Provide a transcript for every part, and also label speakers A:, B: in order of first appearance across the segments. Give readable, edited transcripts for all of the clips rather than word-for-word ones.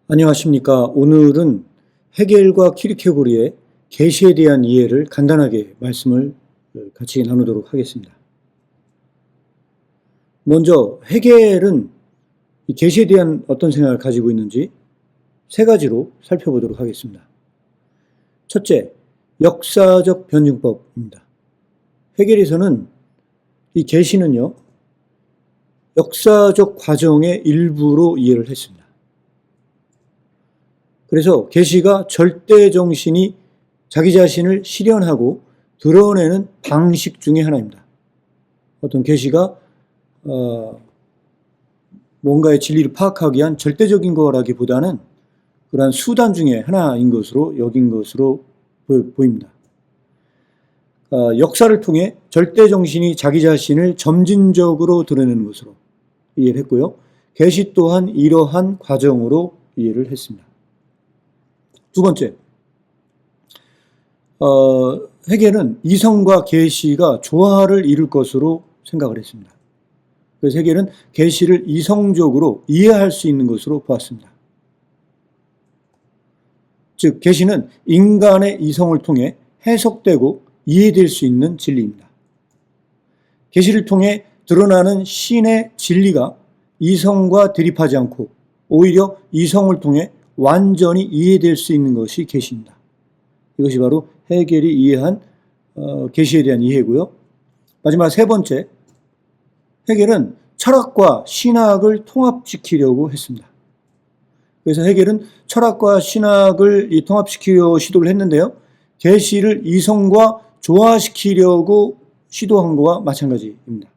A: 안녕하십니까. 오늘은 헤겔과 키르케고르의 계시에 대한 이해를 간단하게 말씀을 같이 나누도록 하겠습니다. 먼저 헤겔은 이 계시에 대한 어떤 생각을 가지고 있는지 세 가지로 살펴보도록 하겠습니다. 첫째, 역사적 변증법입니다. 헤겔에서는 이 계시는요, 역사적 과정의 일부로 이해를 했습니다. 그래서 계시가 절대 정신이 자기 자신을 실현하고 드러내는 방식 중에 하나입니다. 어떤 계시가 뭔가의 진리를 파악하기 위한 절대적인 거라기보다는 그러한 수단 중에 하나인 것으로 여긴 것으로 보입니다. 역사를 통해 절대 정신이 자기 자신을 점진적으로 드러내는 것으로 이해를 했고요. 계시 또한 이러한 과정으로 이해를 했습니다. 두 번째, 헤겔은 이성과 계시가 조화를 이룰 것으로 생각을 했습니다. 그래서 헤겔은 계시를 이성적으로 이해할 수 있는 것으로 보았습니다. 즉, 계시는 인간의 이성을 통해 해석되고 이해될 수 있는 진리입니다. 계시를 통해 드러나는 신의 진리가 이성과 대립하지 않고 오히려 이성을 통해 완전히 이해될 수 있는 것이 계시입니다. 이것이 바로 헤겔이 이해한 계시에 대한 이해고요. 마지막 세 번째, 헤겔은 철학과 신학을 통합시키려고 했습니다. 그래서 헤겔은 철학과 신학을 통합시키려 시도를 했는데요. 계시를 이성과 조화시키려고 시도한 것과 마찬가지입니다.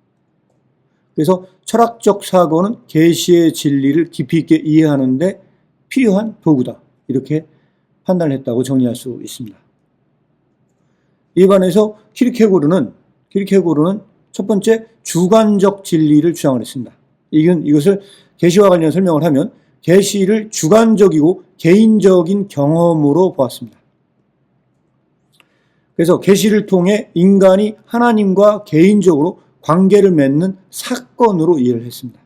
A: 그래서 철학적 사고는 계시의 진리를 깊이 있게 이해하는 데 필요한 도구다. 이렇게 판단을 했다고 정리할 수 있습니다. 이에 반해서 키르케고르는 첫 번째 주관적 진리를 주장을 했습니다. 이것을 계시와 관련 설명을 하면 계시를 주관적이고 개인적인 경험으로 보았습니다. 그래서 계시를 통해 인간이 하나님과 개인적으로 관계를 맺는 사건으로 이해를 했습니다.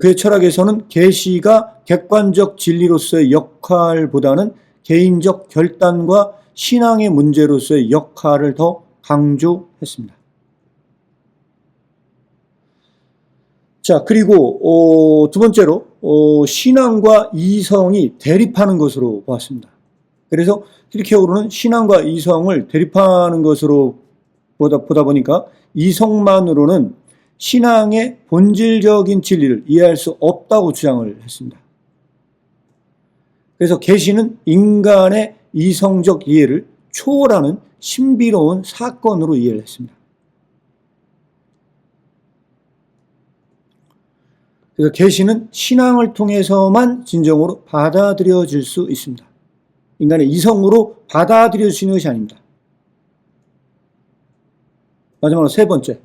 A: 그의 철학에서는 계시가 객관적 진리로서의 역할보다는 개인적 결단과 신앙의 문제로서의 역할을 더 강조했습니다. 자, 그리고 두 번째로 신앙과 이성이 대립하는 것으로 보았습니다. 그래서 키르케고르는 신앙과 이성을 대립하는 것으로 보다 보니까 이성만으로는 신앙의 본질적인 진리를 이해할 수 없다고 주장을 했습니다. 그래서 계시는 인간의 이성적 이해를 초월하는 신비로운 사건으로 이해를 했습니다. 그래서 계시는 신앙을 통해서만 진정으로 받아들여질 수 있습니다. 인간의 이성으로 받아들여질 수 있는 것이 아닙니다. 마지막으로 세 번째,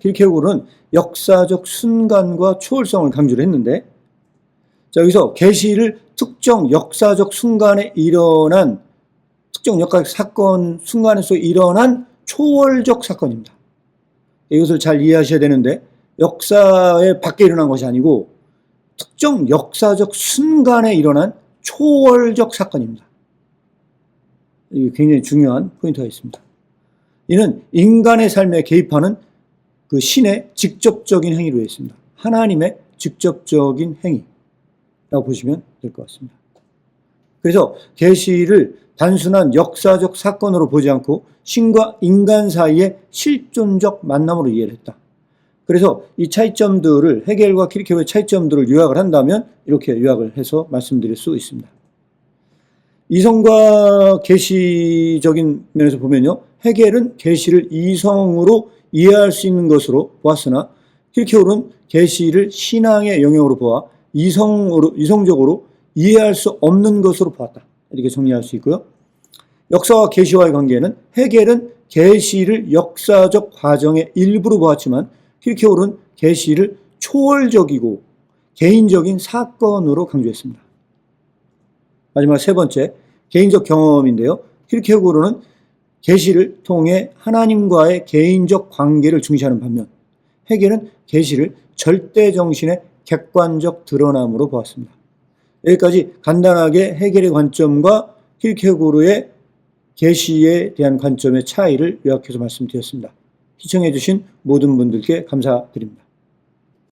A: 키르케고르는 역사적 순간과 초월성을 강조를 했는데, 자, 여기서 계시를 특정 역사적 순간에 일어난 특정 역사적 사건 순간에서 일어난 초월적 사건입니다. 이것을 잘 이해하셔야 되는데 역사에 밖에 일어난 것이 아니고 특정 역사적 순간에 일어난 초월적 사건입니다. 이게 굉장히 중요한 포인트가 있습니다. 이는 인간의 삶에 개입하는 그 신의 직접적인 행위로 있습니다. 하나님의 직접적인 행위라고 보시면 될 것 같습니다. 그래서 계시를 단순한 역사적 사건으로 보지 않고 신과 인간 사이의 실존적 만남으로 이해를 했다. 그래서 이 차이점들을 헤겔과 키르케고르의 차이점들을 요약을 한다면 이렇게 요약을 해서 말씀드릴 수 있습니다. 이성과 계시적인 면에서 보면요, 헤겔은 계시를 이성으로 이해할 수 있는 것으로 보았으나 키르케고르는 계시를 신앙의 영역으로 보아 이성적으로 이해할 수 없는 것으로 보았다. 이렇게 정리할 수 있고요. 역사와 계시와의 관계는 헤겔은 계시를 역사적 과정의 일부로 보았지만 키르케고르는 계시를 초월적이고 개인적인 사건으로 강조했습니다. 마지막 세 번째, 개인적 경험인데요. 키르케고르는 계시를 통해 하나님과의 개인적 관계를 중시하는 반면 헤겔은 계시를 절대 정신의 객관적 드러남으로 보았습니다. 여기까지 간단하게 해겔의 관점과 킬케고르의 계시에 대한 관점의 차이를 요약해서 말씀드렸습니다. 시청해 주신 모든 분들께 감사드립니다.